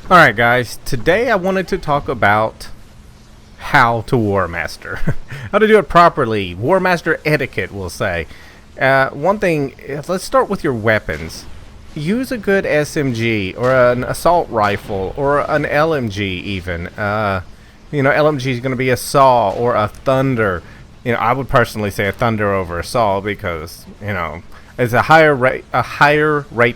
Alright guys, today I wanted to talk about how to Warmaster. How to do it properly. Warmaster etiquette, we'll say. One thing, let's start with your weapons. Use a good SMG, or an assault rifle, or an LMG even. LMG is going to be a saw, or a thunder. I would personally say a thunder over a saw because, it's a higher rate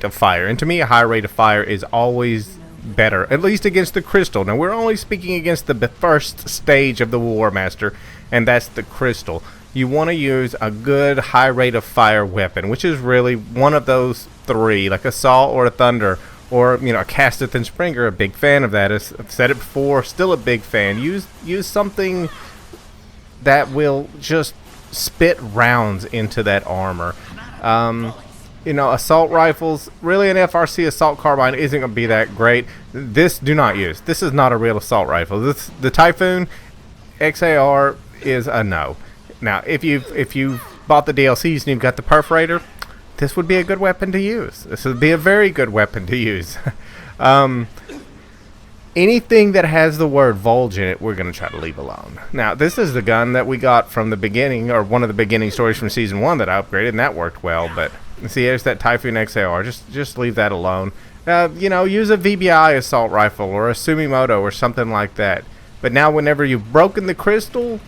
of fire. And to me, a higher rate of fire is always better, at least against the crystal. Now we're only speaking against the first stage of the Warmaster, and that's the crystal. You want to use a good high rate of fire weapon, which is really one of those three, like a saw or a thunder, or a Casteth and Springer. A big fan of that. I've said it before, still a big fan. Use something that will just spit rounds into that armor. Assault rifles, really an FRC assault carbine isn't going to be that great. Do not use. This is not a real assault rifle. The Typhoon XAR is a no. Now, if you've bought the DLCs and you've got the perforator, this would be a good weapon to use. This would be a very good weapon to use. Anything that has the word Volge in it, we're going to try to leave alone. Now, this is the gun that we got from the beginning, or one of the beginning stories from Season 1 that I upgraded, and that worked well, but see, there's that Typhoon XAR. Just leave that alone. Use a VBI assault rifle or a Sumimoto or something like that. But now whenever you've broken the crystal,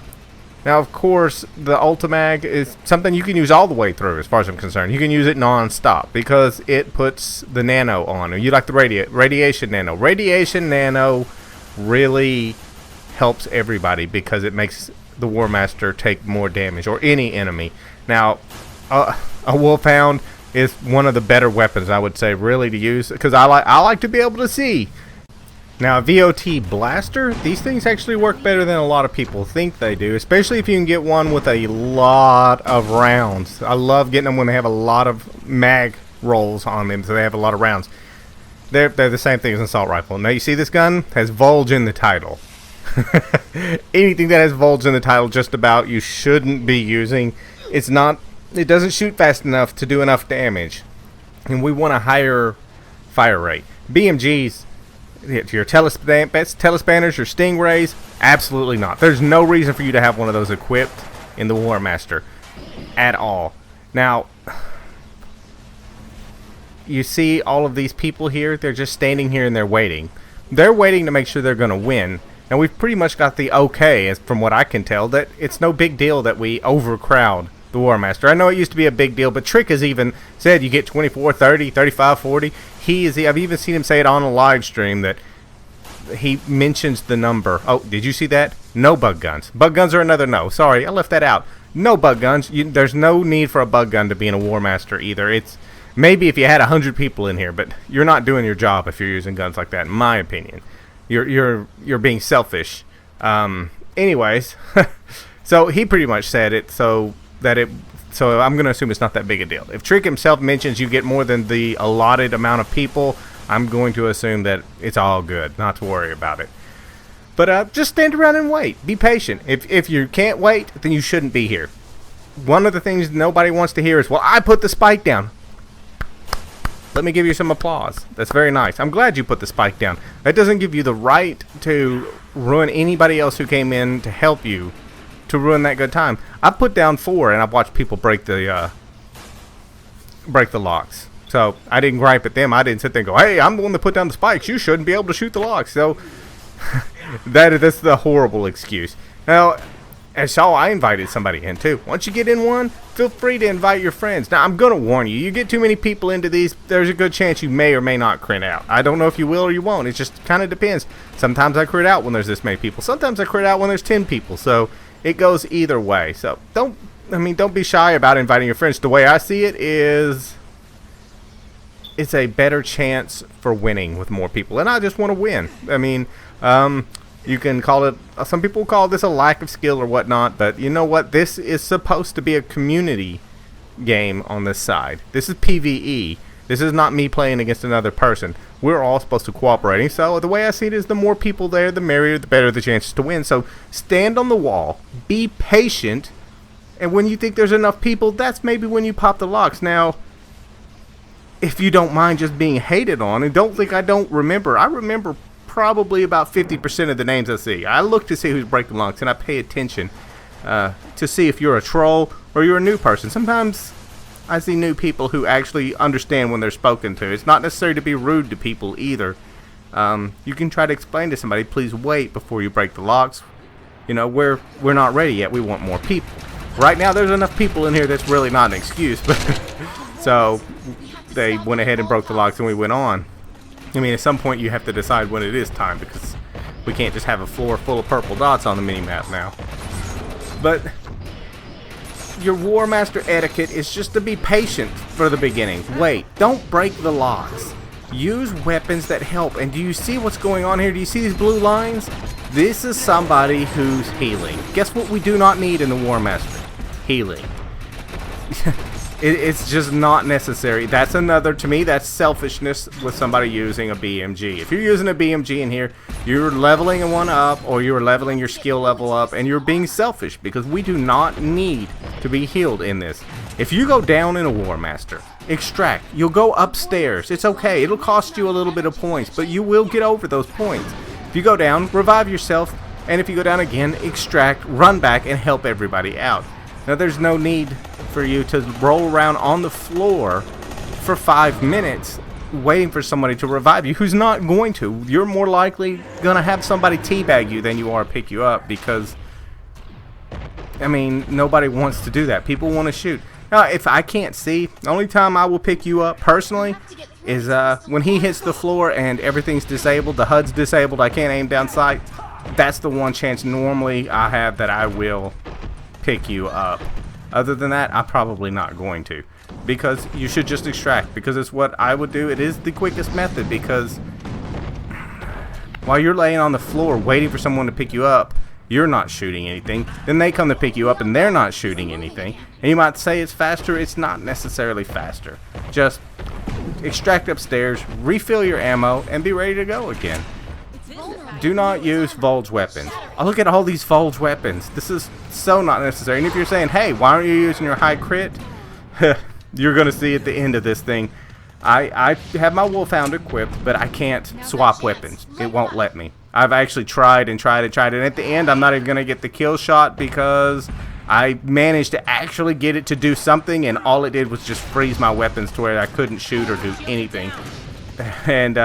now of course the Ultimag is something you can use all the way through as far as I'm concerned. You can use it non-stop because it puts the nano on. You like the radiation nano. Radiation nano really helps everybody because it makes the Warmaster take more damage, or any enemy. Now, a Wolfhound is one of the better weapons, I would say, really to use, because I like to be able to see. Now, a VOT blaster, these things actually work better than a lot of people think they do, especially if you can get one with a lot of rounds. I love getting them when they have a lot of mag rolls on them, so they have a lot of rounds. They're the same thing as an assault rifle. Now, you see this gun has Volge in the title. Anything that has Volge in the title, just about, you shouldn't be using. It doesn't shoot fast enough to do enough damage, and we want a higher fire rate. BMGs, your telespanners, your Stingrays, absolutely not. There's no reason for you to have one of those equipped in the Warmaster at all. Now, you see all of these people here, they're just standing here and they're waiting. They're waiting to make sure they're going to win. And we've pretty much got the okay, from what I can tell, that it's no big deal that we overcrowd the Warmaster. I know it used to be a big deal, but Trick has even said you get 24, 30, 35, 40. I've even seen him say it on a live stream that he mentions the number. Oh, did you see that? No bug guns. Bug guns are another no. Sorry, I left that out. No bug guns. There's no need for a bug gun to be in a Warmaster either. It's maybe if you had 100 people in here, but you're not doing your job if you're using guns like that, in my opinion. You're being selfish. Anyways, so he pretty much said it so I'm going to assume it's not that big a deal. If Trick himself mentions you get more than the allotted amount of people, I'm going to assume that it's all good, not to worry about it. But just stand around and wait. Be patient. If you can't wait, then you shouldn't be here. One of the things nobody wants to hear is, well, I put the spike down. Let me give you some applause. That's very nice. I'm glad you put the spike down. That doesn't give you the right to ruin anybody else who came in to help you, to ruin that good time. I put down 4 and I've watched people break the locks. So I didn't gripe at them. I didn't sit there and go, hey, I'm the one that put down the spikes. You shouldn't be able to shoot the locks. So that's the horrible excuse. Now, and so I invited somebody in too. Once you get in one, feel free to invite your friends. Now, I'm going to warn you. You get too many people into these, there's a good chance you may or may not crit out. I don't know if you will or you won't. It just kind of depends. Sometimes I crit out when there's this many people. Sometimes I crit out when there's 10 people. So it goes either way. So don't be shy about inviting your friends. The way I see it is, it's a better chance for winning with more people. And I just want to win. I mean, you can call it, some people call this a lack of skill or whatnot, but you know what? This is supposed to be a community game on this side. This is PvE. This is not me playing against another person. We're all supposed to cooperate. So the way I see it is the more people there, the merrier, the better the chances to win. So stand on the wall, be patient, and when you think there's enough people, that's maybe when you pop the locks. Now, if you don't mind just being hated on, and don't think I don't remember. I remember probably about 50% of the names I see. I look to see who's breaking locks, and I pay attention to see if you're a troll or you're a new person. Sometimes I see new people who actually understand when they're spoken to. It's not necessary to be rude to people either. You can try to explain to somebody, please wait before you break the locks. You know, we're not ready yet. We want more people. Right now, there's enough people in here that's really not an excuse. But so they went ahead and broke the locks, and we went on. I mean, at some point, you have to decide when it is time, because we can't just have a floor full of purple dots on the mini-map now. But your Warmaster etiquette is just to be patient for the beginning. Wait, don't break the locks. Use weapons that help. And do you see what's going on here? Do you see these blue lines? This is somebody who's healing. Guess what we do not need in the Warmaster? Healing. It's just not necessary. That's another, to me, that's selfishness with somebody using a BMG. If you're using a BMG in here, you're leveling one up, or you're leveling your skill level up, and you're being selfish, because we do not need to be healed in this. If you go down in a Warmaster, extract, you'll go upstairs. It's okay. It'll cost you a little bit of points, but you will get over those points. If you go down, revive yourself, and if you go down again, extract, run back, and help everybody out. Now, there's no need for you to roll around on the floor for 5 minutes waiting for somebody to revive you who's not going to. You're more likely going to have somebody teabag you than you are pick you up, because, I mean, nobody wants to do that. People want to shoot. Now, if I can't see, the only time I will pick you up personally is when he hits the floor and everything's disabled, the HUD's disabled, I can't aim down sight. That's the one chance normally I have that I will pick you up. Other than that, I'm probably not going to, because you should just extract, because it's what I would do. It is the quickest method, because while you're laying on the floor waiting for someone to pick you up, you're not shooting anything. Then they come to pick you up and they're not shooting anything. And you might say it's faster. It's not necessarily faster. Just extract upstairs, refill your ammo, and be ready to go again. Do not use Volge weapons. Oh, look at all these Volge weapons. This is so not necessary. And if you're saying, hey, why aren't you using your high crit? You're going to see at the end of this thing. I have my Wolfhound equipped, but I can't swap weapons. It won't let me. I've actually tried and tried and tried. And at the end, I'm not even going to get the kill shot, because I managed to actually get it to do something, and all it did was just freeze my weapons to where I couldn't shoot or do anything. And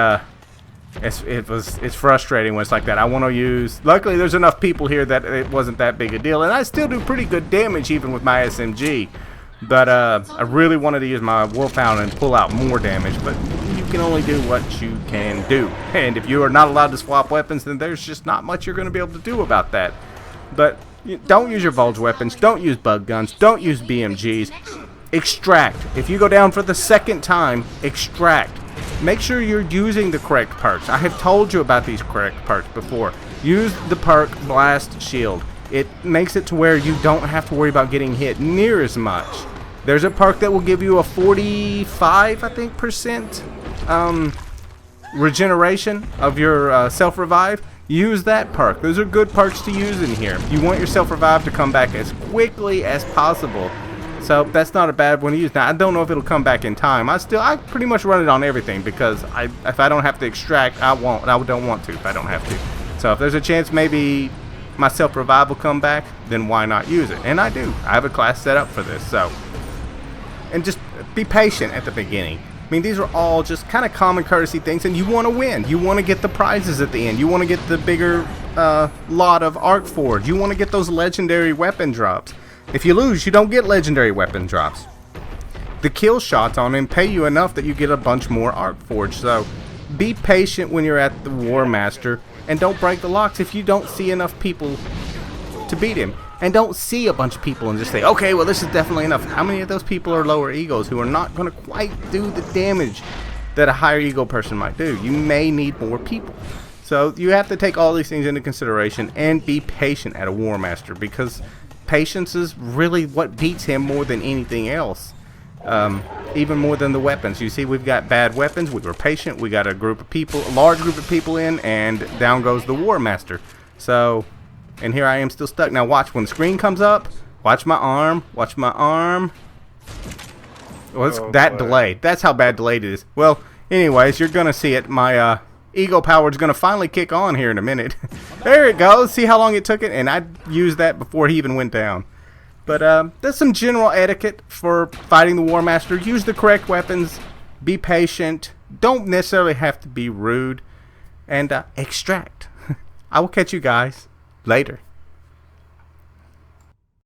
it's frustrating when it's like that. I want to use, luckily there's enough people here that it wasn't that big a deal, and I still do pretty good damage even with my SMG, but I really wanted to use my Wolfhound and pull out more damage, but you can only do what you can do, and if you are not allowed to swap weapons, then there's just not much you're going to be able to do about that. But don't use your Volge weapons, don't use bug guns, don't use BMGs. Extract. If you go down for the second time, extract. Make sure you're using the correct perks. I have told you about these correct perks before. Use the perk Blast Shield. It makes it to where you don't have to worry about getting hit near as much. There's a perk that will give you a 45, I think, percent regeneration of your self-revive. Use that perk. Those are good perks to use in here. You want your self-revive to come back as quickly as possible. So that's not a bad one to use. Now, I don't know if it'll come back in time. I pretty much run it on everything, because if I don't have to extract, I won't. I don't want to if I don't have to. So if there's a chance maybe my self-revive will come back, then why not use it? And I do. I have a class set up for this. So, and just be patient at the beginning. I mean, these are all just kind of common courtesy things, and you want to win. You want to get the prizes at the end. You want to get the bigger lot of Arc Forge. You want to get those legendary weapon drops. If you lose, you don't get legendary weapon drops. The kill shots on him pay you enough that you get a bunch more Arc Forge. So be patient when you're at the Warmaster, and don't break the locks if you don't see enough people to beat him. And don't see a bunch of people and just say, okay, well, this is definitely enough. How many of those people are lower egos who are not going to quite do the damage that a higher ego person might do? You may need more people. So you have to take all these things into consideration and be patient at a Warmaster, because patience is really what beats him more than anything else. Even more than the weapons. You see, we've got bad weapons. We were patient. We got a group of people, a large group of people in, and down goes the Warmaster. So, and here I am still stuck. Now watch, when the screen comes up, watch my arm. Watch my arm. Well, it's that delayed. That's how bad delayed it is. Well, anyways, you're gonna see it. My ego power is going to finally kick on here in a minute. There it goes. See how long it took it? And I used that before he even went down. But there's some general etiquette for fighting the Warmaster. Use the correct weapons. Be patient. Don't necessarily have to be rude. And extract. I will catch you guys later.